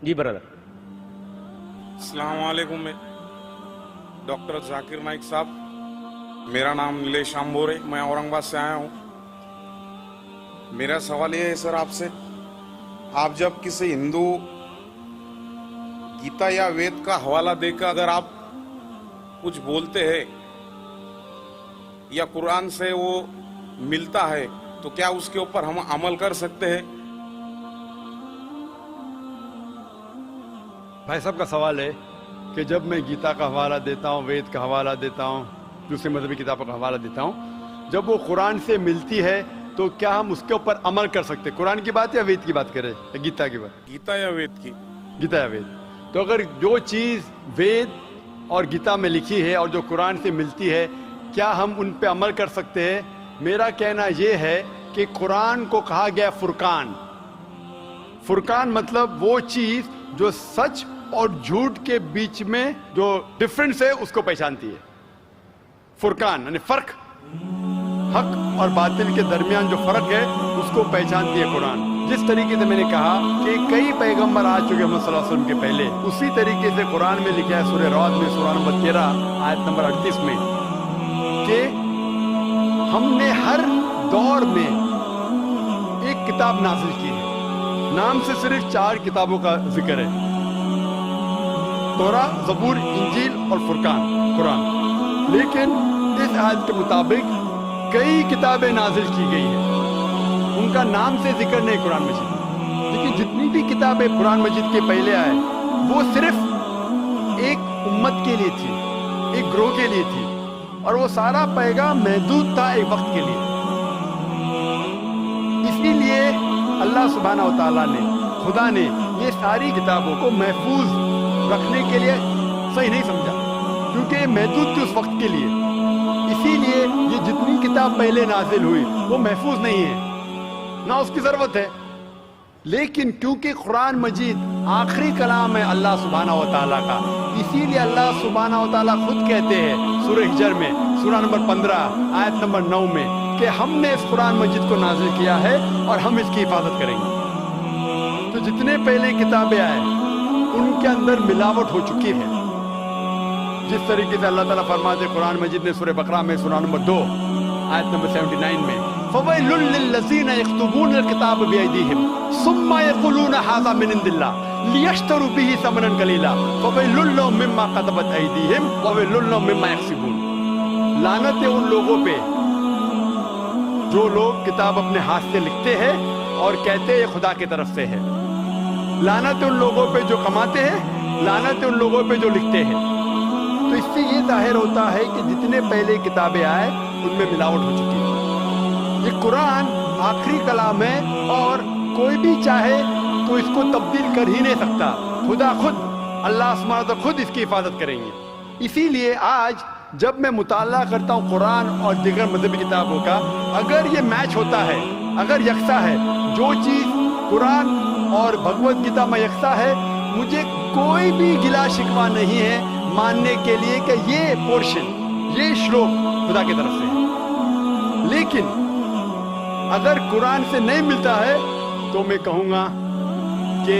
جی برادر. السلام علیکم. ڈاکٹر ذاکر نائک صاحب، میرا نام نیلیش آمبور ہے، میں اورنگ آباد سے آیا ہوں. میرا سوال یہ ہے سر آپ سے، آپ جب کسی ہندو گیتا یا وید کا حوالہ دے کر اگر آپ کچھ بولتے ہیں یا قرآن سے وہ ملتا ہے تو کیا اس کے اوپر ہم عمل کر سکتے ہیں؟ بھائی صاحب کا سوال ہے کہ جب میں گیتا کا حوالہ دیتا ہوں، وید کا حوالہ دیتا ہوں، دوسری مذہبی کتابوں کا حوالہ دیتا ہوں، جب وہ قرآن سے ملتی ہے تو کیا ہم اس کے اوپر عمل کر سکتے؟ قرآن کی بات یا وید کی بات کریں یا گیتا کی بات؟ گیتا یا وید کی؟ گیتا یا وید. تو اگر جو چیز وید اور گیتا میں لکھی ہے اور جو قرآن سے ملتی ہے، کیا ہم ان پہ عمل کر سکتے ہیں؟ میرا کہنا یہ ہے کہ قرآن کو کہا گیا فرقان. فرقان مطلب وہ چیز جو سچ اور جھوٹ کے بیچ میں جو ڈفرنس ہے اس کو پہچانتی ہے. فرقان یعنی فرق، حق اور باطل کے درمیان جو فرق ہے اس کو پہچانتی ہے قرآن. جس طریقے سے میں نے کہا کہ کئی پیغمبر آ چکے محمد صلی اللہ علیہ وسلم کے پہلے، اسی طریقے سے قرآن میں لکھا ہے سورہ رعد میں سورہ نمبر 13 آیت نمبر 38 میں کہ ہم نے ہر دور میں ایک کتاب نازل کی ہے. نام سے صرف 4 کتابوں کا ذکر ہے: توراہ، زبور، انجیل اور فرقان، قرآن. لیکن اس آیت کے مطابق کئی کتابیں نازل کی گئی ہیں، ان کا نام سے ذکر نہیں قرآن مجید. لیکن جتنی بھی کتابیں قرآن مجید کے پہلے آئے وہ صرف ایک امت کے لیے تھی، ایک گروہ کے لیے تھی، اور وہ سارا پیغام محدود تھا ایک وقت کے لیے. اسی لیے اللہ سبحانہ و تعالیٰ نے، خدا نے یہ ساری کتابوں کو محفوظ رکھنے کے لیے صحیح نہیں سمجھا، کیونکہ یہ محدود تھی اس وقت کے لیے. اسی لیے یہ جتنی کتاب پہلے نازل ہوئی وہ محفوظ نہیں ہے، نہ اس کی ضرورت ہے. لیکن کیونکہ قرآن مجید آخری کلام ہے اللہ سبحانہ و تعالیٰ کا، اسی لیے اللہ سبحانہ و تعالیٰ خود کہتے ہیں سورہ ہجر میں سورہ نمبر 15 آیت نمبر 9 میں کہ ہم نے اس قرآن مجید کو نازل کیا ہے اور ہم اس کی حفاظت کریں گے. تو جتنے پہلے کتابیں آئے ان کے اندر ملاوٹ ہو چکی ہے. جس طریقے سے اللہ تعالیٰ فرماتے قرآن مجید نے سورہ بقرہ میں سورہ نمبر 2 آیت نمبر 79 میں فَوَيْلٌ لِّلَّذِينَ يَكْتُبُونَ الْكِتَابَ بِأَيْدِيهِمْ ثُمَّ يَقُولُونَ هَٰذَا مِنْ عِندِ اللَّهِ لِيَشْتَرُوا بِهِ ثَمَنًا قَلِيلًا فَوَيْلٌ لَّهُم مِّمَّا كَتَبَتْ أَيْدِيهِمْ وَوَيْلٌ لَّهُم مِّمَّا يَكْسِبُونَ. لعنت ہے ان لوگوں پہ جو لوگ کتاب اپنے ہاتھ سے لکھتے ہیں اور کہتے ہیں یہ خدا کی طرف سے ہے. لعنت ہے ان لوگوں پہ جو کماتے ہیں، لعنت ہے ان لوگوں پہ جو لکھتے ہیں. تو اس سے یہ ظاہر ہوتا ہے کہ جتنے پہلے کتابیں آئے ان میں ملاوٹ ہو چکی ہے. یہ قرآن آخری کلام ہے اور کوئی بھی چاہے تو اس کو تبدیل کر ہی نہیں سکتا. خدا خود، اللہ سبحانہ وتعالیٰ خود اس کی حفاظت کریں گے. اسی لیے آج جب میں مطالعہ کرتا ہوں قرآن اور دیگر مذہبی کتابوں کا، اگر یہ میچ ہوتا ہے، اگر یکساں ہے، جو چیز قرآن اور بھگوت گیتا میں یکساں ہے، مجھے کوئی بھی گلا شکوہ نہیں ہے ماننے کے لیے کہ یہ پورشن، یہ شلوک خدا کی طرف سے ہے. لیکن اگر قرآن سے نہیں ملتا ہے تو میں کہوں گا کہ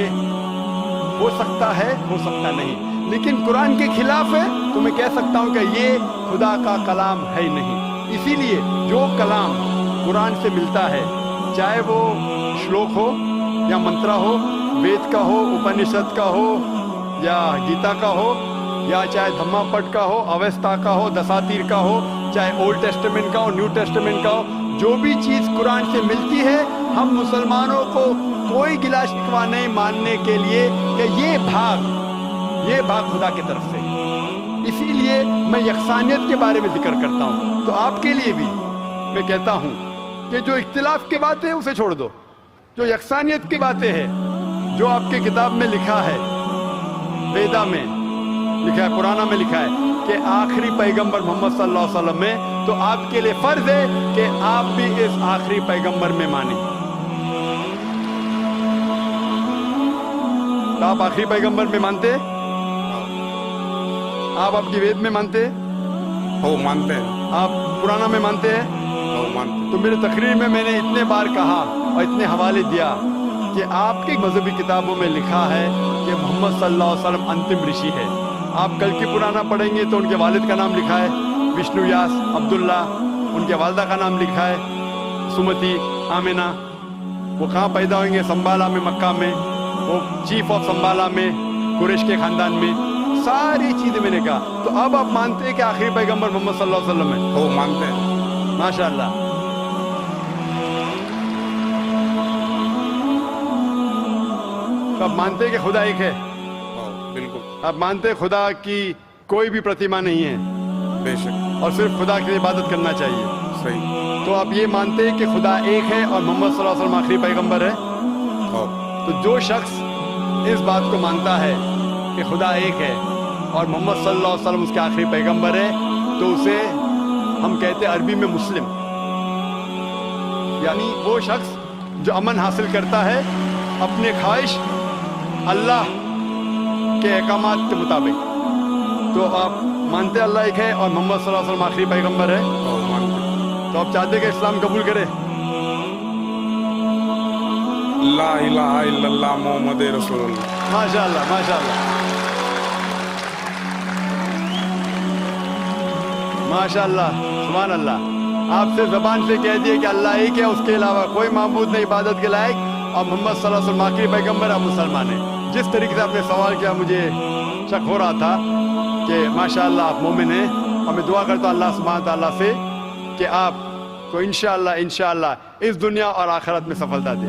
ہو سکتا ہے، ہو سکتا نہیں. لیکن قرآن کے خلاف ہے تو میں کہہ سکتا ہوں کہ یہ خدا کا کلام ہے ہی نہیں. اسی لیے جو کلام قرآن سے ملتا ہے، چاہے وہ شلوک ہو یا منترا ہو، وید کا ہو، اپنشد کا ہو یا گیتا کا ہو، یا چاہے دھما پٹ کا ہو، اویستا کا ہو، دساتیر کا ہو، چاہے اولڈ ٹیسٹمنٹ کا ہو، نیو ٹیسٹمنٹ کا ہو، جو بھی چیز قرآن سے ملتی ہے، ہم مسلمانوں کو کوئی گلا شکوہ نہیں ماننے کے لیے کہ یہ بھاگ خدا کی طرف سے. اسی لیے میں یکسانیت کے بارے میں ذکر کرتا ہوں. تو آپ کے لیے بھی میں کہتا ہوں کہ جو اختلاف کی باتیں ہیں اسے چھوڑ دو، جو یکسانیت کی باتیں ہیں، جو آپ کی کتاب میں لکھا ہے، ویدا میں لکھا ہے، قرآن میں لکھا ہے کہ آخری پیغمبر محمد صلی اللہ علیہ وسلم میں، تو آپ کے لیے فرض ہے کہ آپ بھی اس آخری پیغمبر میں مانیں. تو آپ آخری پیغمبر میں مانتے؟ آپ کی وید میں مانتے؟ ہو مانتے ہیں. آپ قرآن میں مانتے ہیں؟ ہو مانتے. تو میرے تقریر میں نے اتنے بار کہا اور اتنے حوالے دیا کہ آپ کی مذہبی کتابوں میں لکھا ہے کہ محمد صلی اللہ علیہ وسلم انتم رشی ہے. آپ کل کی پرانا پڑھیں گے تو ان کے والد کا نام لکھا ہے وشنو یاس عبداللہ، ان کے والدہ کا نام لکھا ہے سمتی آمینہ. وہ کہاں پیدا ہوئیں گے؟ سنبالا میں، مکہ میں. وہ چیف آف سنبالا میں، قریش کے خاندان میں. ساری چیزیں میں نے کہا. تو اب آپ مانتے ہیں کہ آخری پیغمبر محمد صلی اللہ علیہ وسلم ہے؟ وہ مانتے ہیں. ماشاء اللہ. تو آپ مانتے ہیں کہ خدا ایک ہے؟ بالکل. آپ مانتے ہیں خدا کی کوئی بھی پرتیما نہیں ہے بے شک. اور صرف خدا کی عبادت کرنا چاہیے؟ صحیح. تو آپ یہ مانتے ہیں کہ خدا ایک ہے اور محمد صلی اللہ علیہ وسلم آخری پیغمبر ہے؟ تو جو شخص اس بات کو مانتا ہے کہ خدا ایک ہے اور محمد صلی اللہ علیہ وسلم اس کے آخری پیغمبر ہے تو اسے ہم کہتے ہیں عربی میں مسلم. یعنی وہ شخص جو امن حاصل کرتا ہے اپنے خواہش اللہ کے احکامات کے مطابق. تو آپ مانتے ہیں اللہ ایک ہے اور محمد صلی اللہ علیہ وسلم آخری پیغمبر ہے؟ مانتے ہیں. تو آپ چاہتے ہیں کہ اسلام قبول کرے؟ لا الہ الا اللہ محمد رسول اللہ. ماشاء اللہ، ماشاء اللہ، ماشاء اللہ، سبحان اللہ. آپ سے زبان سے کہہ دیے کہ اللہ ایک ہے، اس کے علاوہ کوئی معبود نہیں عبادت کے لائق، اور محمد صلی اللہ علیہ وسلم آخری پیغمبر، آپ مسلمان ہیں. جس طریقے سے آپ نے سوال کیا مجھے شک ہو رہا تھا کہ ماشاء اللہ آپ مومن ہیں، اور میں دعا کرتا ہوں اللہ سبحانہ تعالیٰ سے کہ آپ کو انشاءاللہ اس دنیا اور آخرت میں سفلتا دے.